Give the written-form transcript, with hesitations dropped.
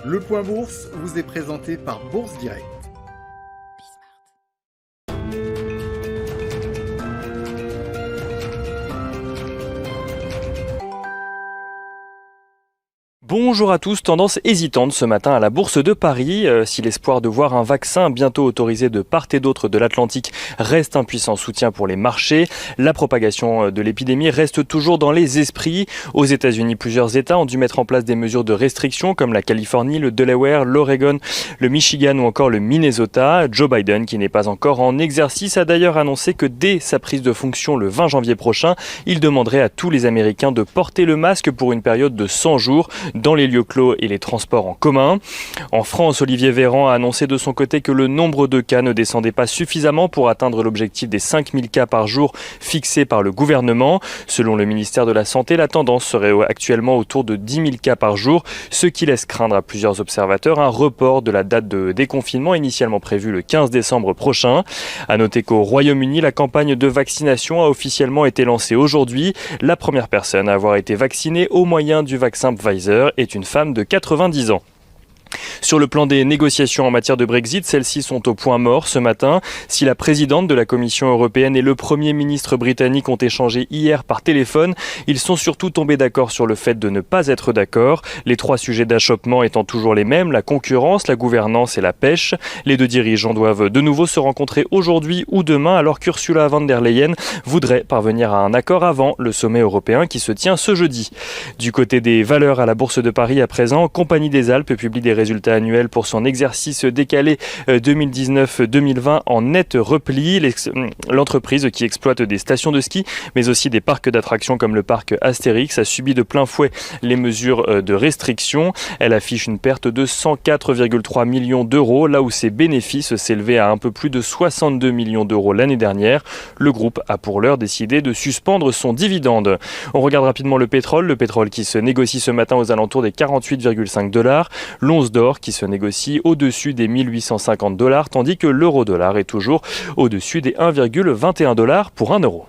Le Point Bourse vous est présenté par Bourse Direct. Bonjour à tous, tendance hésitante ce matin à la Bourse de Paris. Si l'espoir de voir un vaccin bientôt autorisé de part et d'autre de l'Atlantique reste un puissant soutien pour les marchés, la propagation de l'épidémie reste toujours dans les esprits. Aux États-Unis, plusieurs États ont dû mettre en place des mesures de restriction comme la Californie, le Delaware, l'Oregon, le Michigan ou encore le Minnesota. Joe Biden, qui n'est pas encore en exercice, a d'ailleurs annoncé que dès sa prise de fonction le 20 janvier prochain, il demanderait à tous les Américains de porter le masque pour une période de 100 jours. Dans les lieux clos et les transports en commun. En France, Olivier Véran a annoncé de son côté que le nombre de cas ne descendait pas suffisamment pour atteindre l'objectif des 5000 cas par jour fixé par le gouvernement. Selon le ministère de la Santé, la tendance serait actuellement autour de 10 000 cas par jour, ce qui laisse craindre à plusieurs observateurs un report de la date de déconfinement initialement prévue le 15 décembre prochain. À noter qu'au Royaume-Uni, la campagne de vaccination a officiellement été lancée aujourd'hui. La première personne à avoir été vaccinée au moyen du vaccin Pfizer est une femme de 90 ans. Sur le plan des négociations en matière de Brexit, celles-ci sont au point mort ce matin. Si la présidente de la Commission européenne et le Premier ministre britannique ont échangé hier par téléphone, ils sont surtout tombés d'accord sur le fait de ne pas être d'accord. Les trois sujets d'achoppement étant toujours les mêmes, la concurrence, la gouvernance et la pêche. Les deux dirigeants doivent de nouveau se rencontrer aujourd'hui ou demain, alors qu'Ursula von der Leyen voudrait parvenir à un accord avant le sommet européen qui se tient ce jeudi. Du côté des valeurs à la Bourse de Paris à présent, Compagnie des Alpes publie des résultats annuels pour son exercice décalé 2019-2020 en net repli. L'entreprise qui exploite des stations de ski mais aussi des parcs d'attractions comme le parc Astérix a subi de plein fouet les mesures de restriction. Elle affiche une perte de 104,3 millions d'euros là où ses bénéfices s'élevaient à un peu plus de 62 millions d'euros l'année dernière. Le groupe a pour l'heure décidé de suspendre son dividende. On regarde rapidement le pétrole qui se négocie ce matin aux alentours des 48,5 $. L'once d'or qui se négocie au-dessus des 1850 $, tandis que l'euro-dollar est toujours au-dessus des 1,21 $ pour 1 euro.